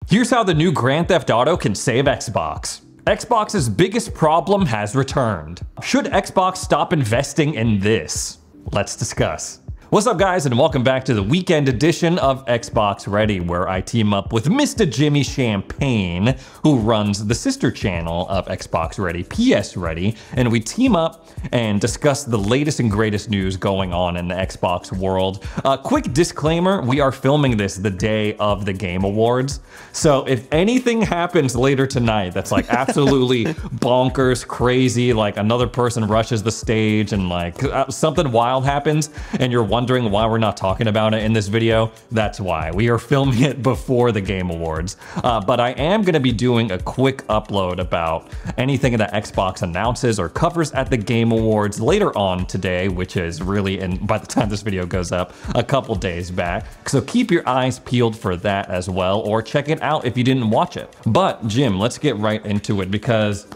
Here's how the new Grand Theft Auto can save Xbox. Xbox's biggest problem has returned. Should Xbox stop investing in this? Let's discuss. What's up, guys, and welcome back to the weekend edition of Xbox Ready, where I team up with Mr. Jimmy Champagne, who runs the sister channel of Xbox Ready, PS Ready, and we team up and discuss the latest and greatest news going on in the Xbox world. Quick disclaimer, we are filming this the day of the Game Awards, so if anything happens later tonight that's like absolutely bonkers, crazy, like another person rushes the stage and like something wild happens, and you're wondering why we're not talking about it in this video, that's why. We are filming it before the Game Awards. But I am going to be doing a quick upload about anything that Xbox announces or covers at the Game Awards later on today, which is really, and by the time this video goes up, a couple days back. So keep your eyes peeled for that as well, or check it out if you didn't watch it. But Jim, let's get right into it because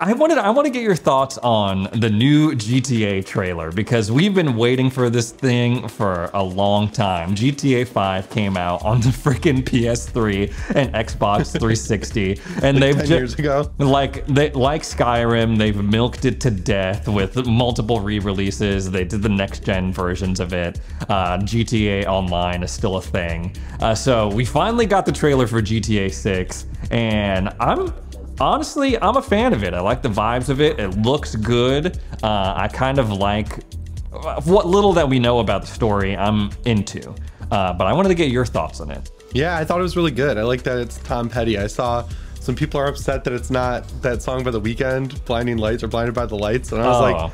I want to get your thoughts on the new GTA trailer because we've been waiting for this thing for a long time. GTA 5 came out on the freaking PS3 and Xbox 360, and like they've 10 years ago. Like Skyrim, they've milked it to death with multiple re-releases. They did the next-gen versions of it. GTA Online is still a thing. So we finally got the trailer for GTA 6, and honestly, I'm a fan of it. I like the vibes of it. It looks good. I kind of like what little that we know about the story I'm into. But I wanted to get your thoughts on it. Yeah, I thought it was really good. I like that it's Tom Petty. I saw some people are upset that it's not that song by The Weeknd, Blinding Lights or Blinded by the Lights. And I was like,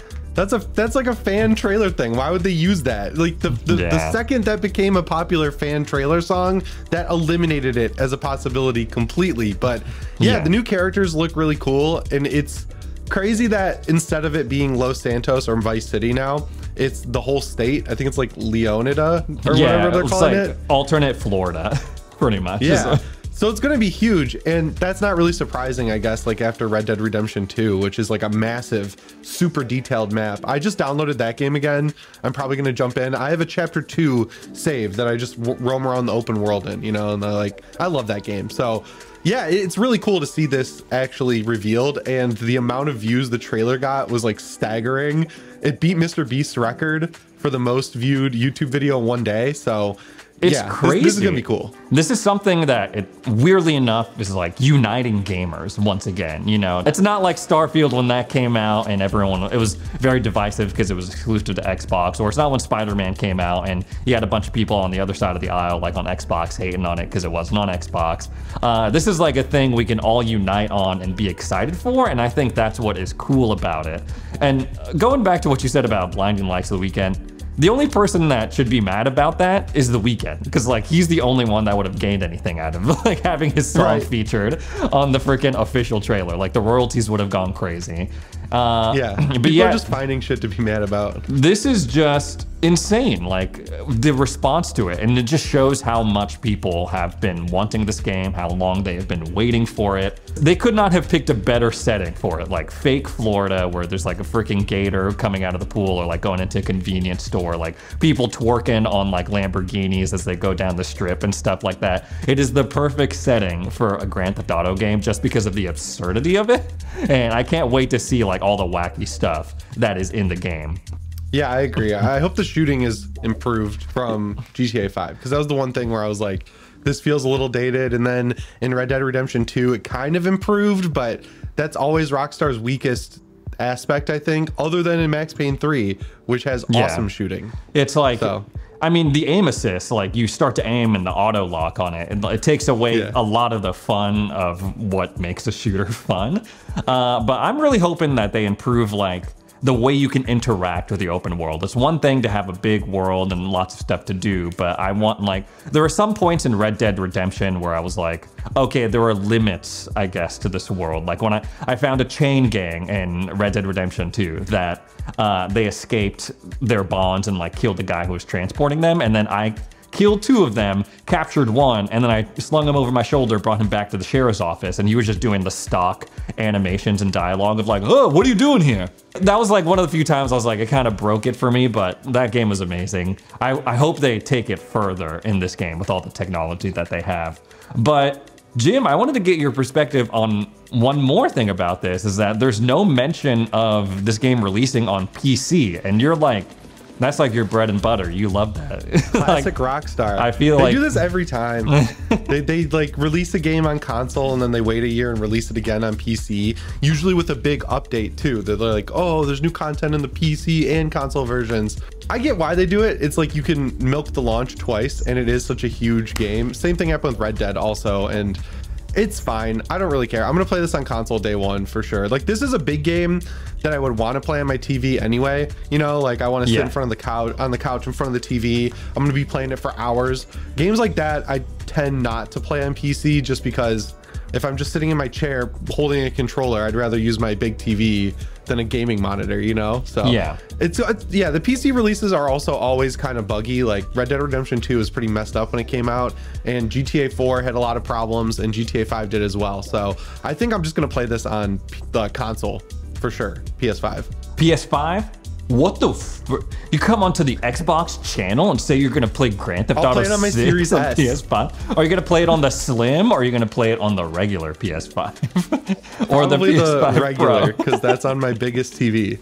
that's like a fan trailer thing. Why would they use that? Like the second that became a popular fan trailer song, that eliminated it as a possibility completely. But yeah, the new characters look really cool, and it's crazy that instead of it being Los Santos or Vice City now, it's the whole state. I think it's like Leonida or whatever they're calling it. Alternate Florida, pretty much. Yeah. So it's going to be huge, and that's not really surprising, I guess, like after Red Dead Redemption 2, which is like a massive, super detailed map. I just downloaded that game again. I'm probably going to jump in. I have a chapter 2 save that I just roam around the open world in, you know, and I love that game. So yeah, it's really cool to see this actually revealed, and the amount of views the trailer got was like staggering. It beat Mr. Beast's record for the most viewed YouTube video in one day. So it's crazy. This is gonna be cool. This is something that, weirdly enough, is like uniting gamers once again. You know, it's not like Starfield when that came out and it was very divisive because it was exclusive to Xbox, or it's not when Spider-Man came out and you had a bunch of people on the other side of the aisle, like on Xbox, hating on it because it wasn't on Xbox. This is like a thing we can all unite on and be excited for, and I think that's what is cool about it. And going back to what you said about Blinding Lights of The Weeknd, the only person that should be mad about that is The Weeknd, because like he's the only one that would have gained anything out of like having his song featured on the freaking official trailer. Like the royalties would have gone crazy. But people are just finding shit to be mad about. This is just insane, like the response to it, and it just shows how much people have been wanting this game, how long they have been waiting for it. They could not have picked a better setting for it, like fake Florida where there's like a freaking gator coming out of the pool, or like going into a convenience store, like people twerking on like Lamborghinis as they go down the strip and stuff like that. It is the perfect setting for a Grand Theft Auto game just because of the absurdity of it, and I can't wait to see like all the wacky stuff that is in the game. Yeah, I agree. I hope the shooting is improved from GTA 5, because that was the one thing where I was like, this feels a little dated. And then in Red Dead Redemption 2, it kind of improved, but that's always Rockstar's weakest aspect, I think, other than in Max Payne 3, which has awesome shooting. It's like, I mean, the aim assist, like you start to aim and the auto lock on it, it takes away a lot of the fun of what makes a shooter fun. But I'm really hoping that they improve like the way you can interact with the open world. It's one thing to have a big world and lots of stuff to do, but I want, like, there are some points in Red Dead Redemption where I was like, okay, there are limits, I guess, to this world. Like when I found a chain gang in Red Dead Redemption 2 that they escaped their bonds and like killed the guy who was transporting them, and then I killed 2 of them, captured 1, and then I slung him over my shoulder, brought him back to the sheriff's office, and he was just doing the stock animations and dialogue of like, oh, what are you doing here? That was like one of the few times I was like, it kind of broke it for me, but that game was amazing. I hope they take it further in this game with all the technology that they have. But Jim, I wanted to get your perspective on one more thing about this, is that there's no mention of this game releasing on PC, and you're like, that's like your bread and butter. You love that. Classic Rockstar. I feel they like do this every time. they like release a game on console and then they wait a year and release it again on PC, usually with a big update too. They're like, oh, there's new content in the PC and console versions. I get why they do it. It's like you can milk the launch twice, and it is such a huge game. Same thing happened with Red Dead also, and it's fine. I don't really care. I'm gonna play this on console day one for sure. Like, this is a big game that I would want to play on my TV anyway. You know, like I want to sit in front of the couch, on the couch in front of the TV. I'm gonna be playing it for hours. Games like that, I tend not to play on PC just because if I'm just sitting in my chair holding a controller, I'd rather use my big TV than a gaming monitor, you know? So yeah, it's yeah, the PC releases are also always kind of buggy. Like Red Dead Redemption 2 was pretty messed up when it came out, and GTA 4 had a lot of problems, and GTA 5 did as well. So I think I'm just gonna play this on the console for sure. PS5. PS5? What the you come onto the Xbox channel and say you're gonna play Grand Theft Auto 6 on PS5? Are you gonna play it on the Slim, or are you gonna play it on the regular PS5? Or Probably the PS5 the regular, Pro? because that's on my biggest TV.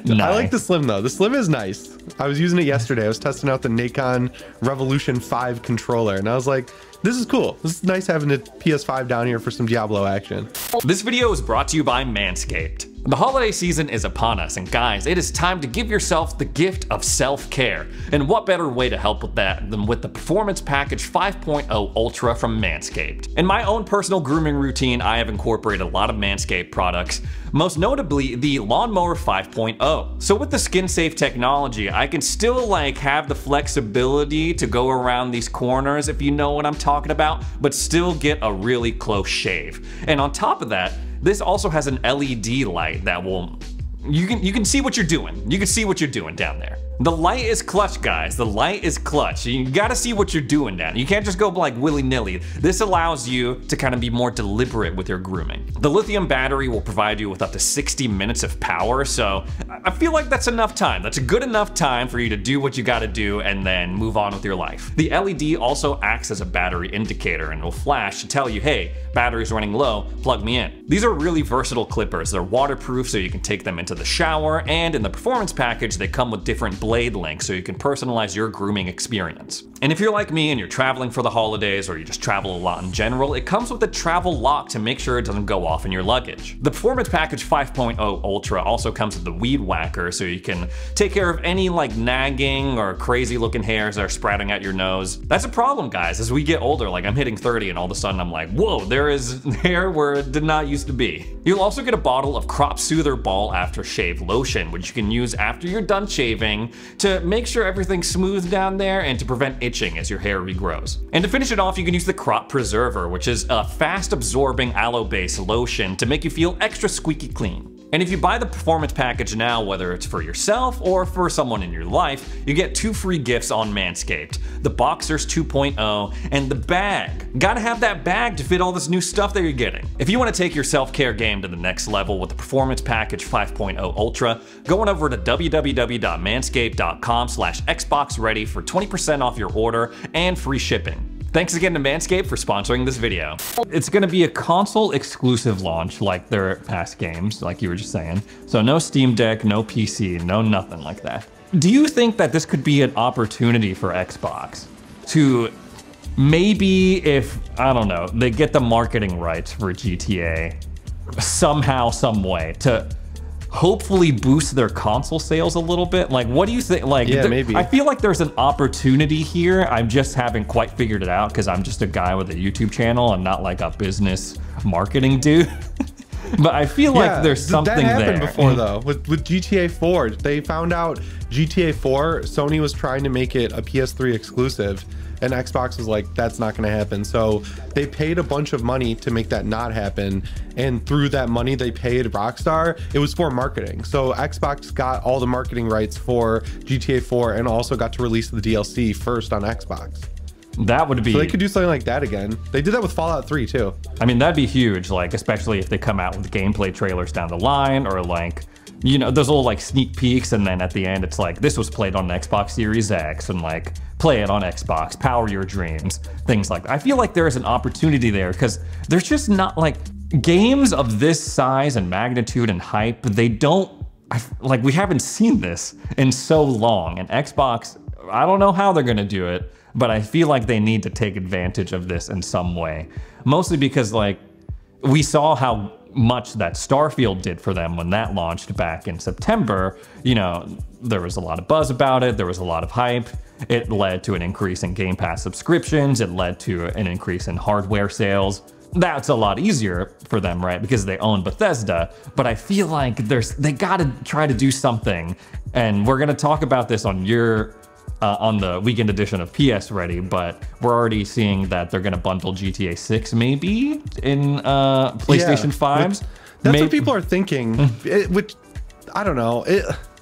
Nice. I like the Slim though. The Slim is nice. I was using it yesterday. I was testing out the Nacon Revolution 5 controller, and I was like, this is cool. This is nice having a PS5 down here for some Diablo action. This video is brought to you by Manscaped. The holiday season is upon us, and guys, it is time to give yourself the gift of self-care. And what better way to help with that than with the Performance Package 5.0 Ultra from Manscaped. In my own personal grooming routine, I have incorporated a lot of Manscaped products, most notably the Lawnmower 5.0. So with the skin-safe technology, I can still like have the flexibility to go around these corners, if you know what I'm talking about, but still get a really close shave. And on top of that, this also has an LED light that will, you can see what you're doing. You can see what you're doing down there. The light is clutch, guys. The light is clutch. You gotta see what you're doing down. You can't just go like willy-nilly. This allows you to kind of be more deliberate with your grooming. The lithium battery will provide you with up to 60 minutes of power, so I feel like that's enough time. That's a good enough time for you to do what you gotta do and then move on with your life. The LED also acts as a battery indicator and will flash to tell you, hey, battery's running low, plug me in. These are really versatile clippers. They're waterproof, so you can take them into the shower, and in the performance package, they come with different blade lengths so you can personalize your grooming experience. And if you're like me and you're traveling for the holidays, or you just travel a lot in general, it comes with a travel lock to make sure it doesn't go off in your luggage. The Performance Package 5.0 Ultra also comes with the Weed Whacker, so you can take care of any like nagging or crazy looking hairs that are sprouting out your nose. That's a problem, guys, as we get older. Like I'm hitting 30 and all of a sudden I'm like, whoa, there is hair where it did not used to be. You'll also get a bottle of Crop Soother Ball Aftershave Lotion, which you can use after you're done shaving to make sure everything's smooth down there and to prevent itching as your hair regrows. And to finish it off, you can use the Crop Preserver, which is a fast absorbing aloe-based lotion to make you feel extra squeaky clean. And if you buy the Performance Package now, whether it's for yourself or for someone in your life, you get 2 free gifts on Manscaped. The Boxers 2.0 and the bag. Gotta have that bag to fit all this new stuff that you're getting. If you want to take your self-care game to the next level with the Performance Package 5.0 Ultra, go on over to www.manscaped.com/XboxReady for 20% off your order and free shipping. Thanks again to Manscaped for sponsoring this video. It's gonna be a console exclusive launch like their past games, like you were just saying. So no Steam Deck, no PC, no nothing like that. Do you think that this could be an opportunity for Xbox to maybe, if, I don't know, they get the marketing rights for GTA somehow, some way, to hopefully boost their console sales a little bit? Like, what do you think? Like, yeah, maybe. I feel like there's an opportunity here. I just haven't quite figured it out because I'm just a guy with a YouTube channel and not like a business marketing dude. But I feel like there's something there. That happened before though. With GTA 4, they found out GTA 4, Sony was trying to make it a PS3 exclusive, and Xbox was like, that's not going to happen. So they paid a bunch of money to make that not happen, and through that money they paid Rockstar, it was for marketing. So Xbox got all the marketing rights for GTA 4 and also got to release the DLC first on Xbox. That would be... So they could do something like that again. They did that with Fallout 3 too. I mean, that'd be huge, like, especially if they come out with gameplay trailers down the line, or like, you know, those little like sneak peeks, and then at the end it's like, this was played on Xbox Series X, and like play it on Xbox, power your dreams, things like that. I feel like there is an opportunity there because there's just not like games of this size and magnitude and hype. They don't like, we haven't seen this in so long, and Xbox, I don't know how they're gonna do it, but I feel like they need to take advantage of this in some way. Mostly because like we saw how much that Starfield did for them when that launched back in September. You know, there was a lot of buzz about it, there was a lot of hype. It led to an increase in Game Pass subscriptions, it led to an increase in hardware sales. That's a lot easier for them, right? Because they own Bethesda. But I feel like they gotta try to do something. And we're gonna talk about this on on the weekend edition of PS Ready, but we're already seeing that they're gonna bundle GTA 6 maybe in PlayStation 5. That's what people are thinking, which, I don't know.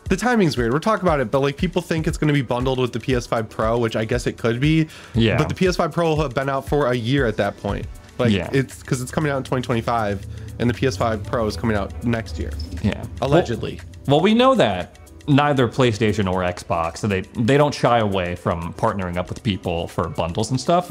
The timing's weird. We're talking about it, but like people think it's going to be bundled with the PS5 Pro, which I guess it could be. Yeah. But the PS5 Pro will have been out for a year at that point. Like, yeah. It's because it's coming out in 2025, and the PS5 Pro is coming out next year. Yeah. Allegedly. Well, we know that neither PlayStation or Xbox, so they don't shy away from partnering up with people for bundles and stuff.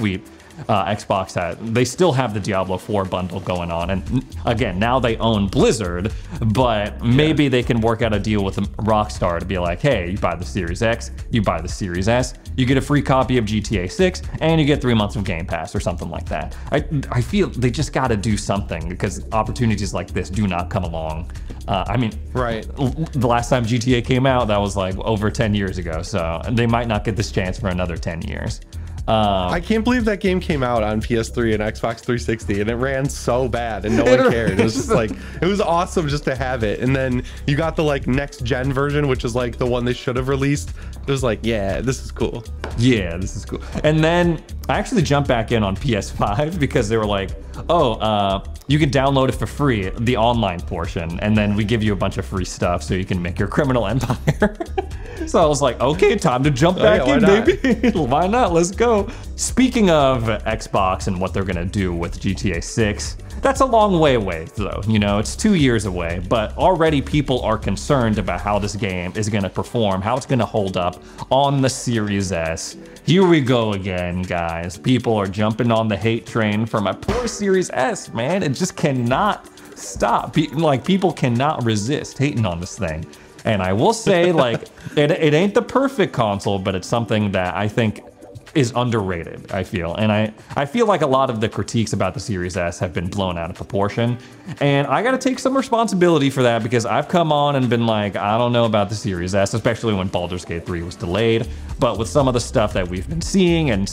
Xbox they still have the Diablo 4 bundle going on, and again, now they own Blizzard, but maybe they can work out a deal with Rockstar to be like, hey, you buy the Series X, you buy the Series S, you get a free copy of GTA 6, and you get 3 months of Game Pass or something like that. I feel they just got to do something because opportunities like this do not come along. I mean, right. The last time GTA came out, that was like over 10 years ago, so they might not get this chance for another 10 years. I can't believe that game came out on PS3 and Xbox 360 and it ran so bad and no one cared. It was just like, it was awesome just to have it. And then you got the like next gen version, which is like the one they should have released. It was like, yeah, this is cool. Yeah, this is cool. And then I actually jumped back in on PS5 because they were like, oh, you can download it for free, the online portion, and then we give you a bunch of free stuff so you can make your criminal empire. So I was like, okay, time to jump back in, baby. Why not? Let's go. Speaking of Xbox and what they're gonna do with GTA 6, that's a long way away though. You know, it's 2 years away, but already people are concerned about how this game is gonna perform, how it's gonna hold up on the Series S. Here we go again, guys. People are jumping on the hate train for my poor Series S, man. It just cannot stop. People cannot resist hating on this thing. And I will say, like, it ain't the perfect console, but it's something that I think is underrated, I feel. And I feel like a lot of the critiques about the Series S have been blown out of proportion. And I gotta take some responsibility for that because I've come on and been like, I don't know about the Series S, especially when Baldur's Gate 3 was delayed. But with some of the stuff that we've been seeing and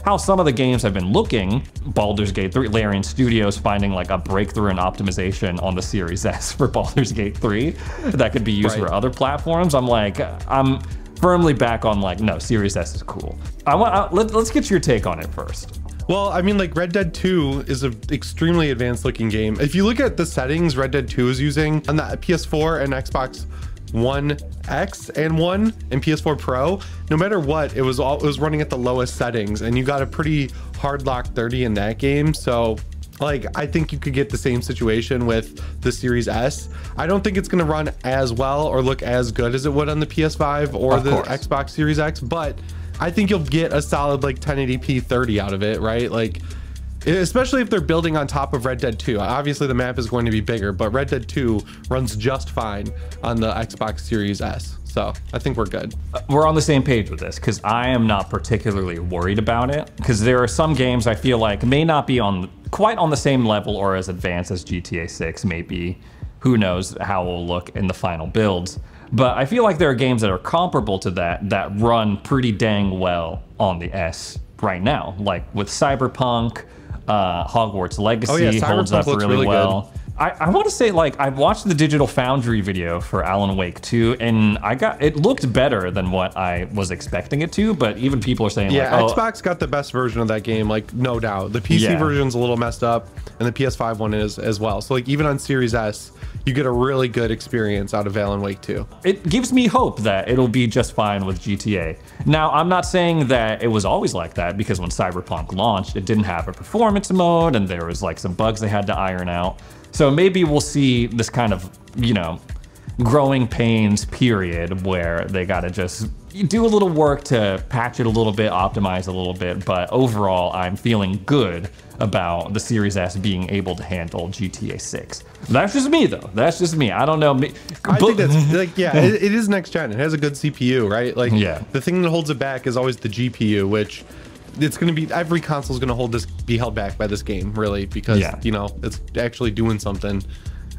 how some of the games have been looking, Baldur's Gate 3, Larian Studios finding like a breakthrough in optimization on the Series S for Baldur's Gate 3 that could be used for other platforms. I'm like, I'm firmly back on like, no, Series S is cool. Let's get your take on it first. Well, I mean, like Red Dead 2 is an extremely advanced looking game. If you look at the settings Red Dead 2 is using on the PS4 and Xbox One X and One and PS4 Pro, no matter what, it was running at the lowest settings, and you got a pretty hard lock 30 in that game. So like, I think you could get the same situation with the Series S. I don't think it's going to run as well or look as good as it would on the PS5 or the Xbox Series X, but I think you'll get a solid like 1080p 30 out of it, right? Like, especially if they're building on top of Red Dead 2. Obviously the map is going to be bigger, but Red Dead 2 runs just fine on the Xbox Series S. So I think we're good. We're on the same page with this because I am not particularly worried about it because there are some games I feel like may not be quite on the same level or as advanced as GTA 6 maybe. Who knows how it will look in the final builds. But I feel like there are games that are comparable to that run pretty dang well on the S right now. Like with Cyberpunk, Hogwarts Legacy holds up really well. I want to say, like, I watched the Digital Foundry video for Alan Wake 2, and it looked better than what I was expecting it to, but even people are saying, yeah, like, Xbox got the best version of that game, like, no doubt. The PC version's a little messed up, and the PS5 one is as well. So, like, even on Series S, you get a really good experience out of Alan Wake 2. It gives me hope that it'll be just fine with GTA. Now, I'm not saying that it was always like that, because when Cyberpunk launched, it didn't have a performance mode, and there was, like, some bugs they had to iron out. So maybe we'll see this kind of, you know, growing pains period where they gotta just do a little work to patch it a little bit, optimize a little bit, but overall, I'm feeling good about the Series S being able to handle GTA 6. That's just me, though. That's just me. I don't know. I think that's like, yeah, it is next gen. It has a good CPU, right? Like, yeah. The thing that holds it back is always the GPU, which it's going to be, every console is going to be held back by this game, really, because, you know, it's actually doing something.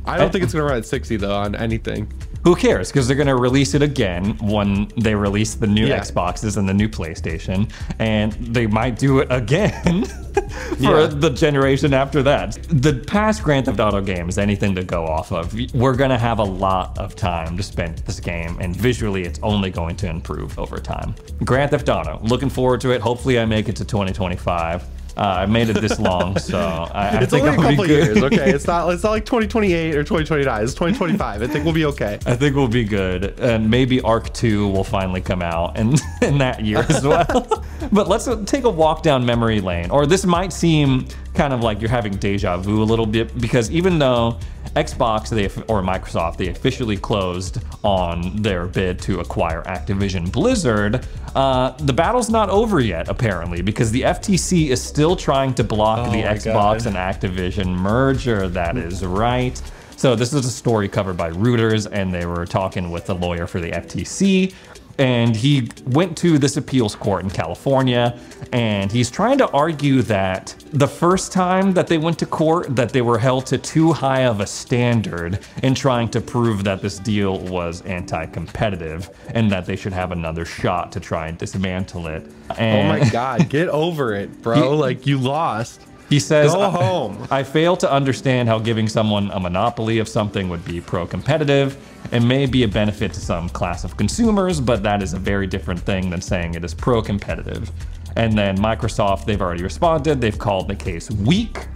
I don't think it's going to run at 60, though, on anything. Who cares? Because they're going to release it again when they release the new Xboxes and the new PlayStation, and they might do it again for the generation after that. The past Grand Theft Auto games, anything to go off of, we're going to have a lot of time to spend this game, and visually it's only going to improve over time. Grand Theft Auto, looking forward to it. Hopefully I make it to 2025. I made it this long, so I it's think only a couple be good. years, okay? It's not like 2028 or 2029. It's 2025. I think we'll be okay. I think we'll be good, and maybe Arc 2 will finally come out in that year as well. But let's take a walk down memory lane, or this might seem kind of like you're having deja vu a little bit, because even though Xbox or Microsoft, they officially closed on their bid to acquire Activision Blizzard, the battle's not over yet, apparently, because the FTC is still trying to block the Xbox and Activision merger. That is right. So this is a story covered by Reuters, and they were talking with the lawyer for the FTC. And he went to this appeals court in California, and he's trying to argue that the first time that they went to court, that they were held to too high of a standard in trying to prove that this deal was anti-competitive and that they should have another shot to try and dismantle it. And oh my God, get over it, bro. Like, you lost. He says, go home. I fail to understand how giving someone a monopoly of something would be pro-competitive. It may be a benefit to some class of consumers, but that is a very different thing than saying it is pro-competitive. And then Microsoft, they've already responded. They've called the case weak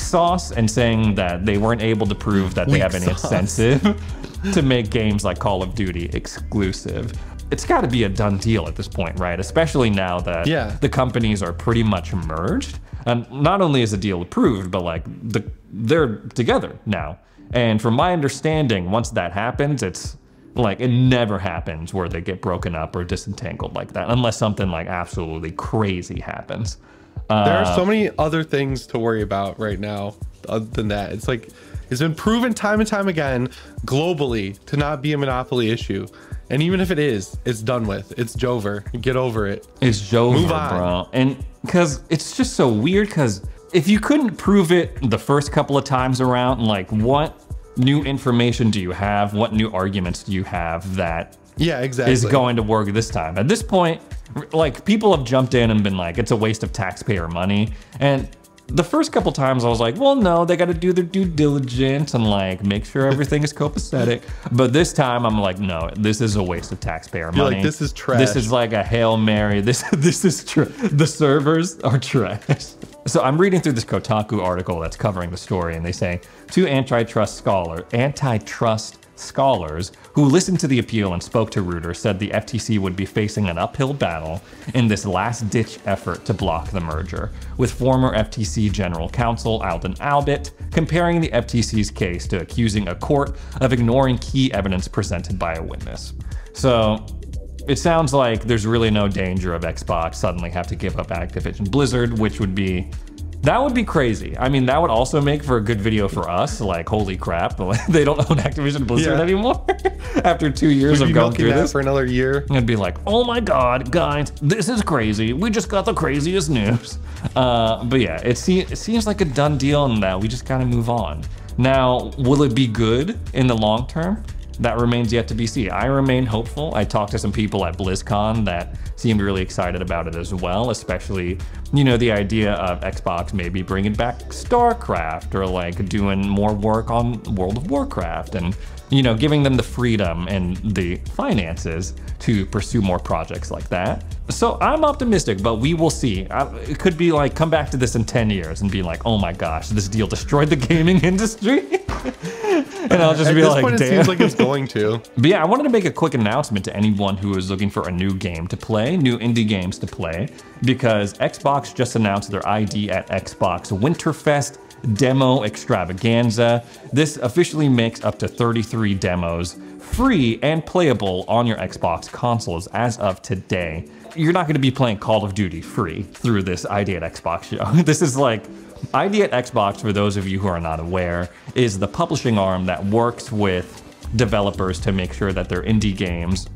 sauce, and saying that they weren't able to prove that they have any incentive to make games like Call of Duty exclusive. It's got to be a done deal at this point, right? Especially now that the companies are pretty much merged. And not only is the deal approved, but like they're together now. And from my understanding, once that happens, it's like it never happens where they get broken up or disentangled like that, unless something like absolutely crazy happens. There are so many other things to worry about right now other than that. It's like, it's been proven time and time again globally to not be a monopoly issue. And even if it is, it's done with. It's Jover. Get over it. It's Jover, bro. And because it's just so weird, because if you couldn't prove it the first couple of times around, like, what new information do you have? What new arguments do you have that is going to work this time? At this point, like, people have jumped in and been like, it's a waste of taxpayer money. And the first couple times I was like, well, no, they got to do their due diligence and like make sure everything is copacetic. But this time I'm like, no, this is a waste of taxpayer money. Like, this is trash. This is like a Hail Mary. This is the servers are trash. So I'm reading through this Kotaku article that's covering the story, and they say two antitrust scholars who listened to the appeal and spoke to Reuters said the FTC would be facing an uphill battle in this last-ditch effort to block the merger, with former FTC General Counsel Alden Albert comparing the FTC's case to accusing a court of ignoring key evidence presented by a witness. So it sounds like there's really no danger of Xbox suddenly have to give up Activision Blizzard, which would be that would be crazy. I mean, that would also make for a good video for us. Like, holy crap, they don't own Activision Blizzard anymore after 2 years of going through this for another year. I'd be like, oh my God, guys, this is crazy. We just got the craziest news. But yeah, it seems like a done deal in that we just gotta move on. Now, will it be good in the long term? That remains yet to be seen. I remain hopeful. I talked to some people at BlizzCon that seemed really excited about it as well, especially, you know, the idea of Xbox maybe bringing back StarCraft or like doing more work on World of Warcraft and, you know, giving them the freedom and the finances to pursue more projects like that. So I'm optimistic, but we will see. It could be like, come back to this in 10 years and be like, oh my gosh, this deal destroyed the gaming industry. And I'll just be like, damn. At this point, it seems like it's going to. But yeah, I wanted to make a quick announcement to anyone who is looking for a new game to play, new indie games to play, because Xbox just announced their ID at Xbox Winterfest Demo Extravaganza. This officially makes up to 33 demos free and playable on your Xbox consoles as of today. You're not going to be playing Call of Duty free through this ID at Xbox show. This is like, ID at Xbox, for those of you who are not aware, is the publishing arm that works with developers to make sure that their indie games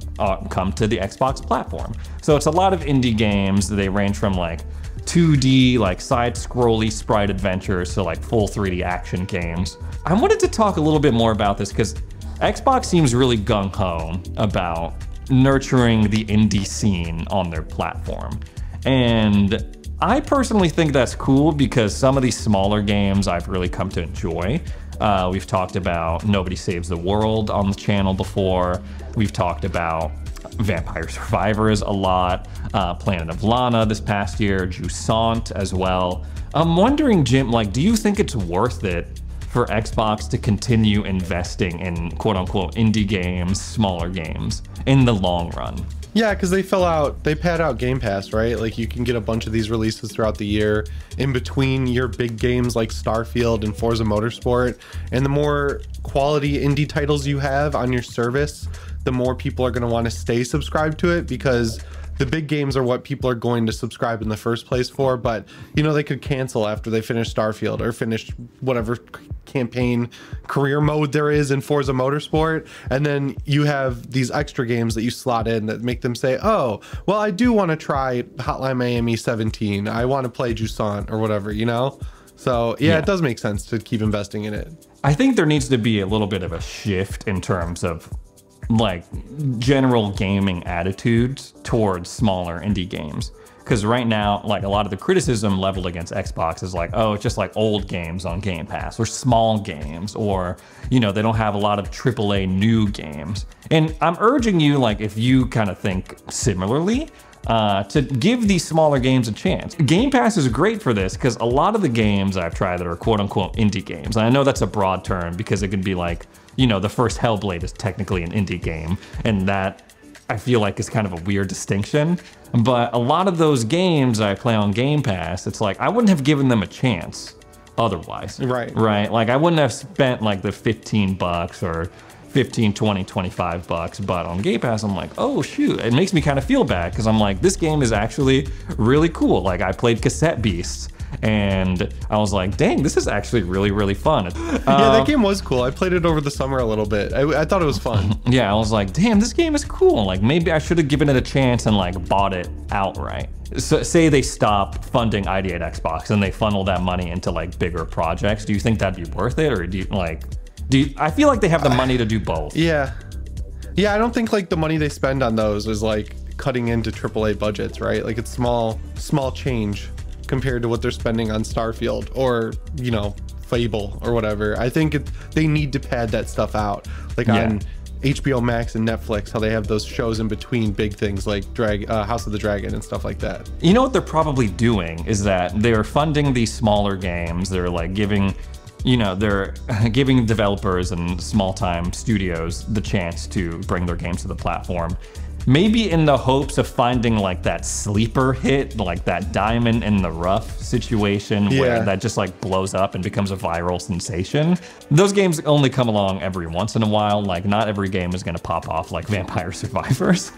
come to the Xbox platform. So it's a lot of indie games. They range from like 2D, like side-scrolly sprite adventures to like full 3D action games. I wanted to talk a little bit more about this because Xbox seems really gung-ho about nurturing the indie scene on their platform. And I personally think that's cool because some of these smaller games I've really come to enjoy. We've talked about Nobody Saves the World on the channel before. We've talked about Vampire Survivors a lot, Planet of Lana this past year, Jusant as well. I'm wondering, Jim, like, do you think it's worth it for Xbox to continue investing in quote-unquote indie games, smaller games, in the long run? Yeah, because they pad out Game Pass, right? Like you can get a bunch of these releases throughout the year in between your big games like Starfield and Forza Motorsport. And the more quality indie titles you have on your service, the more people are going to want to stay subscribed to it, because the big games are what people are going to subscribe in the first place for. But, you know, they could cancel after they finish Starfield or finish whatever campaign career mode there is in Forza Motorsport. And then you have these extra games that you slot in that make them say, oh, well, I do want to try Hotline Miami 17. I want to play Jusant or whatever, you know? So yeah, it does make sense to keep investing in it. I think there needs to be a little bit of a shift in terms of like general gaming attitudes towards smaller indie games, because right now, like, a lot of the criticism leveled against Xbox is like, oh, it's just like old games on Game Pass, or small games, or, you know, they don't have a lot of AAA new games. And I'm urging you, like, if you kind of think similarly, to give these smaller games a chance. Game Pass is great for this because a lot of the games I've tried that are quote unquote indie games, and I know that's a broad term because it can be like, you know, the first Hellblade is technically an indie game, and that I feel like is kind of a weird distinction. But a lot of those games I play on Game Pass, it's like I wouldn't have given them a chance otherwise. Right. Like I wouldn't have spent like the $15 or 15, 20, 25 bucks, but on Game Pass, I'm like, oh shoot, it makes me kind of feel bad because I'm like, this game is actually really cool. Like I played Cassette Beasts and I was like, dang, this is actually really, really fun. Yeah, that game was cool. I played it over the summer a little bit. I thought it was fun. Yeah, I was like, damn, this game is cool. Like maybe I should have given it a chance and like bought it outright. So say they stop funding ID at Xbox and they funnel that money into like bigger projects. Do you think that'd be worth it? Or do you like, I feel like they have the money to do both. Yeah, I don't think like the money they spend on those is like cutting into AAA budgets, right? Like it's small change compared to what they're spending on Starfield or, you know, Fable or whatever. I think they need to pad that stuff out, like on HBO Max and Netflix, how they have those shows in between big things like House of the Dragon and stuff like that. You know what they're probably doing is that they're funding these smaller games. They're like giving, you know, they're giving developers and small-time studios the chance to bring their games to the platform. Maybe in the hopes of finding like that sleeper hit, like that diamond in the rough situation where that just like blows up and becomes a viral sensation. Those games only come along every once in a while. Like not every game is gonna pop off like Vampire Survivors.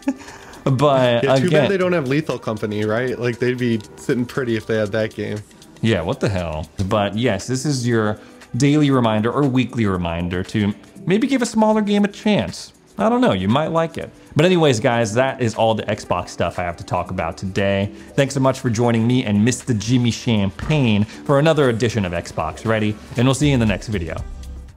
But yeah, too bad they don't have Lethal Company, right? Like they'd be sitting pretty if they had that game. Yeah, what the hell? But yes, this is your daily reminder or weekly reminder to maybe give a smaller game a chance. I don't know, you might like it. But anyways, guys, that is all the Xbox stuff I have to talk about today. Thanks so much for joining me and Mr. Jimmy Champagne for another edition of Xbox Ready, and we'll see you in the next video.